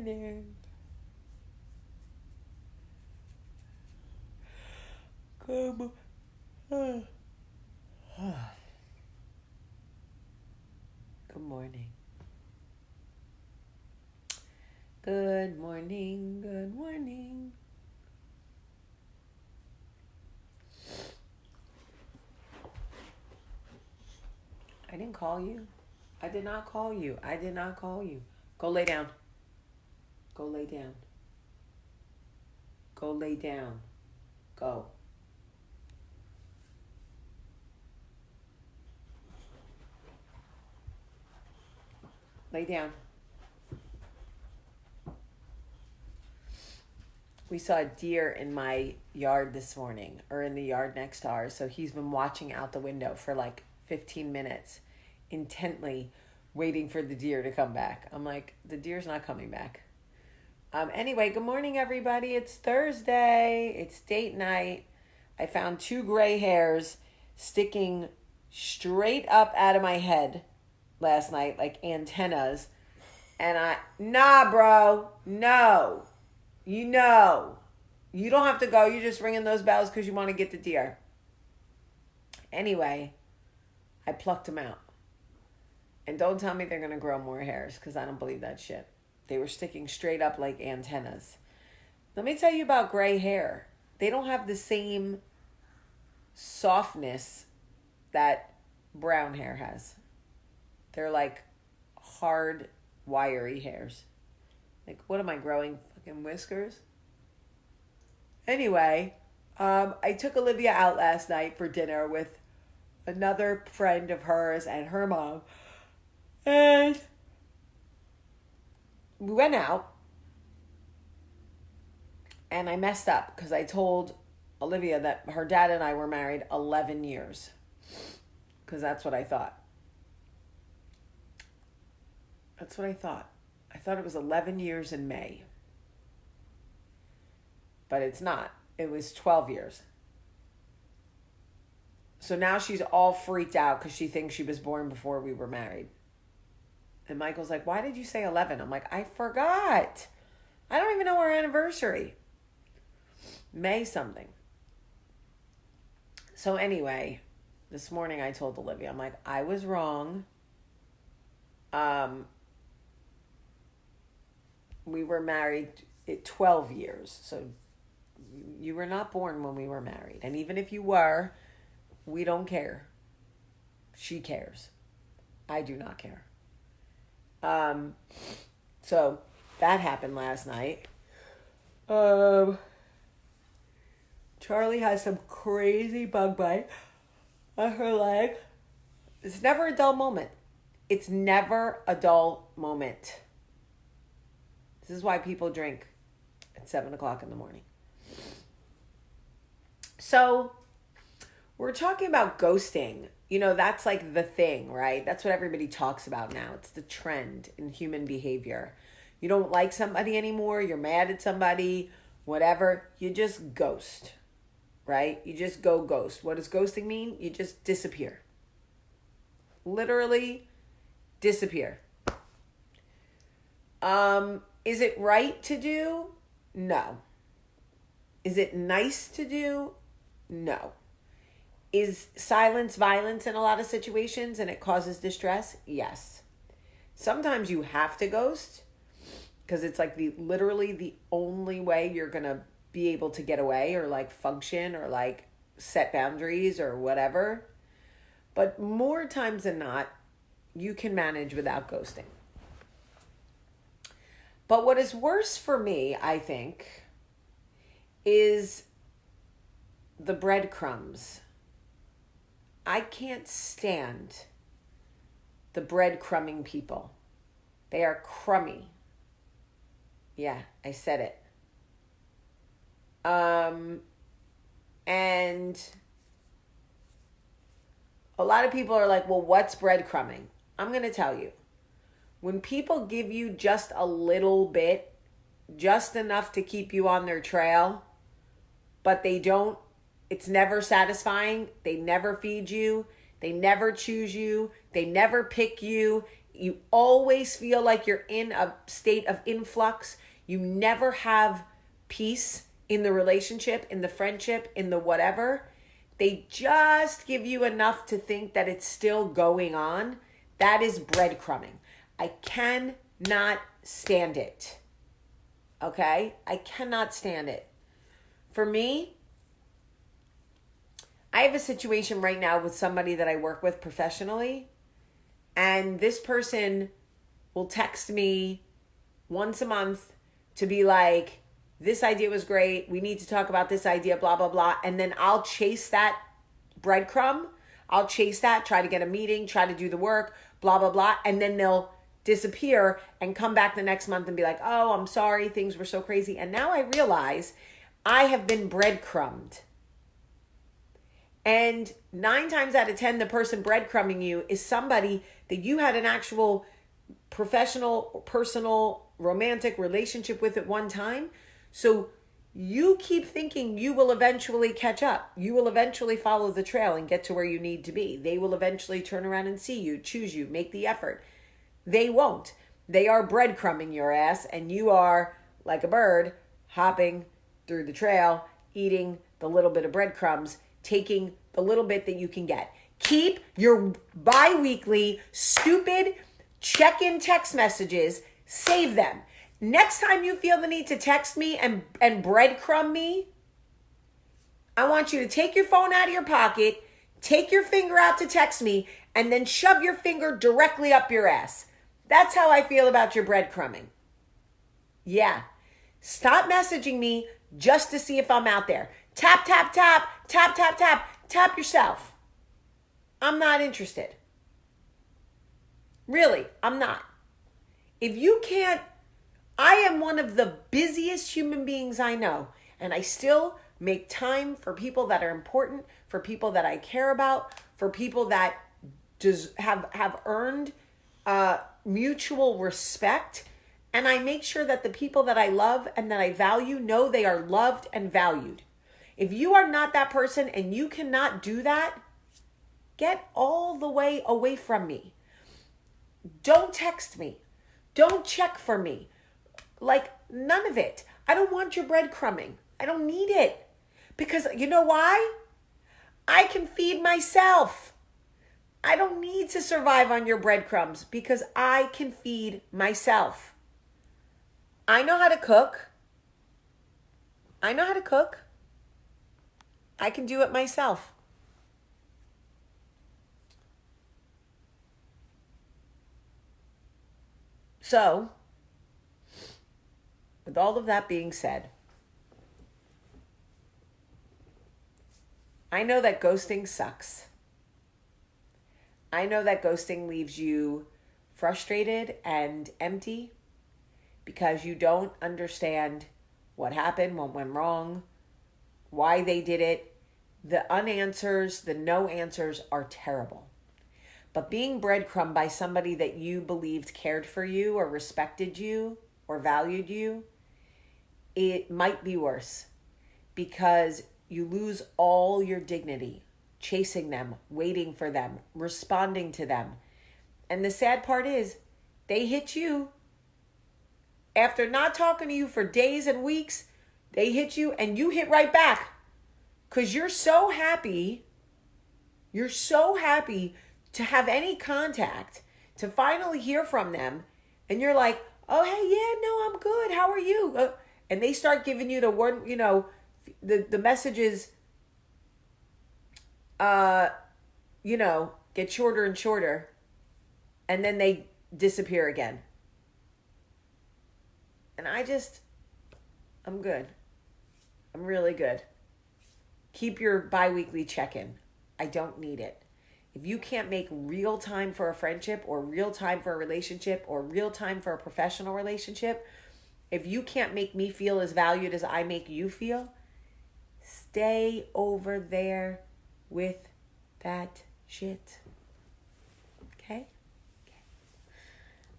morning. Good morning. Good morning. Good morning. I didn't call you. I did not call you. I did not call you. Go lay down. Go lay down. Go lay down. Go. Lay down. We saw a deer in my yard this morning, or in the yard next to ours. So he's been watching out the window for like 15 minutes, intently waiting for the deer to come back. I'm like, the deer's not coming back. Anyway, good morning, everybody. It's Thursday. It's date night. I found 2 gray hairs sticking straight up out of my head last night, like antennas. And nah, bro, no. You know. You don't have to go. You're just ringing those bells because you want to get the deer. Anyway, I plucked them out. And don't tell me they're going to grow more hairs because I don't believe that shit. They were sticking straight up like antennas. Let me tell you about gray hair. They don't have the same softness that brown hair has. They're like hard, wiry hairs. Like, what am I growing? Fucking whiskers? Anyway, I took Olivia out last night for dinner with another friend of hers and her mom. And we went out. And I messed up because I told Olivia that her dad and I were married 11 years. Because that's what I thought. That's what I thought. I thought it was 11 years in May. But it's not. It was 12 years. So now she's all freaked out because she thinks she was born before we were married. And Michael's like, why did you say 11? I'm like, I forgot. I don't even know our anniversary. May something. So anyway, this morning I told Olivia, I'm like, I was wrong. We were married 12 years. So you were not born when we were married. And even if you were, we don't care. She cares. I do not care. So that happened last night. Charlie has some crazy bug bite on her leg. It's never a dull moment. It's never a dull moment. This is why people drink at 7 o'clock in the morning. So we're talking about ghosting. You know, that's like the thing, right? That's what everybody talks about now. It's the trend in human behavior. You don't like somebody anymore. You're mad at somebody, whatever. You just ghost, right? You just go ghost. What does ghosting mean? You just disappear. Literally disappear. Is it right to do? No. Is it nice to do? No. Is silence violence in a lot of situations and it causes distress? Yes. Sometimes you have to ghost because it's like literally the only way you're going to be able to get away or like function or like set boundaries or whatever. But more times than not, you can manage without ghosting. But what is worse for me, I think, is the breadcrumbs. I can't stand the breadcrumbing people. They are crummy. Yeah, I said it. And a lot of people are like, well, what's breadcrumbing? I'm going to tell you. When people give you just a little bit, just enough to keep you on their trail, but they don't, it's never satisfying. They never feed you. They never choose you. They never pick you. You always feel like you're in a state of influx. You never have peace in the relationship, in the friendship, in the whatever. They just give you enough to think that it's still going on. That is breadcrumbing. I cannot stand it. Okay? I cannot stand it. For me, I have a situation right now with somebody that I work with professionally, and this person will text me once a month to be like, this idea was great. We need to talk about this idea, blah, blah, blah. And then I'll chase that breadcrumb. I'll chase that, try to get a meeting, try to do the work, blah, blah, blah. And then they'll disappear and come back the next month and be like, oh, I'm sorry. Things were so crazy. And now I realize I have been breadcrumbed. And 9 times out of 10, the person breadcrumbing you is somebody that you had an actual professional, personal, romantic relationship with at one time. So you keep thinking you will eventually catch up. You will eventually follow the trail and get to where you need to be. They will eventually turn around and see you, choose you, make the effort. They won't. They are breadcrumbing your ass, and you are like a bird hopping through the trail, eating the little bit of breadcrumbs, taking the little bit that you can get. Keep your bi-weekly stupid check-in text messages. Save them. Next time you feel the need to text me and breadcrumb me, I want you to take your phone out of your pocket, take your finger out to text me, and then shove your finger directly up your ass. That's how I feel about your breadcrumbing. Yeah. Stop messaging me just to see if I'm out there. Tap, tap, tap, tap, tap, tap. Tap yourself. I'm not interested. Really, I'm not. If you can't, I am one of the busiest human beings I know, and I still make time for people that are important, for people that I care about, for people that just have earned mutual respect. And I make sure that the people that I love and that I value know they are loved and valued. If you are not that person and you cannot do that, get all the way away from me. Don't text me. Don't check for me. Like, none of it. I don't want your breadcrumbing. I don't need it. Because you know why? I can feed myself. I don't need to survive on your breadcrumbs because I can feed myself. I know how to cook. I know how to cook. I can do it myself. So, with all of that being said, I know that ghosting sucks. I know that ghosting leaves you frustrated and empty because you don't understand what happened, what went wrong, why they did it. The unanswers, the no answers are terrible. But being breadcrumbed by somebody that you believed cared for you or respected you or valued you, it might be worse because you lose all your dignity chasing them, waiting for them, responding to them. And the sad part is they hit you. After not talking to you for days and weeks, they hit you and you hit right back. Because you're so happy to have any contact, to finally hear from them. And you're like, oh, hey, yeah, no, I'm good. How are you? And they start giving you the word, the messages, get shorter and shorter. And then they disappear again. And I'm good. I'm really good. Keep your bi-weekly check-in. I don't need it. If you can't make real time for a friendship or real time for a relationship or real time for a professional relationship, if you can't make me feel as valued as I make you feel, stay over there with that shit. Okay?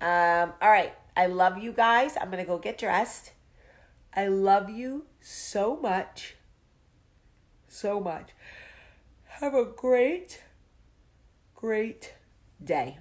All right. I love you guys. I'm going to go get dressed. I love you so much. So much. Have a great day.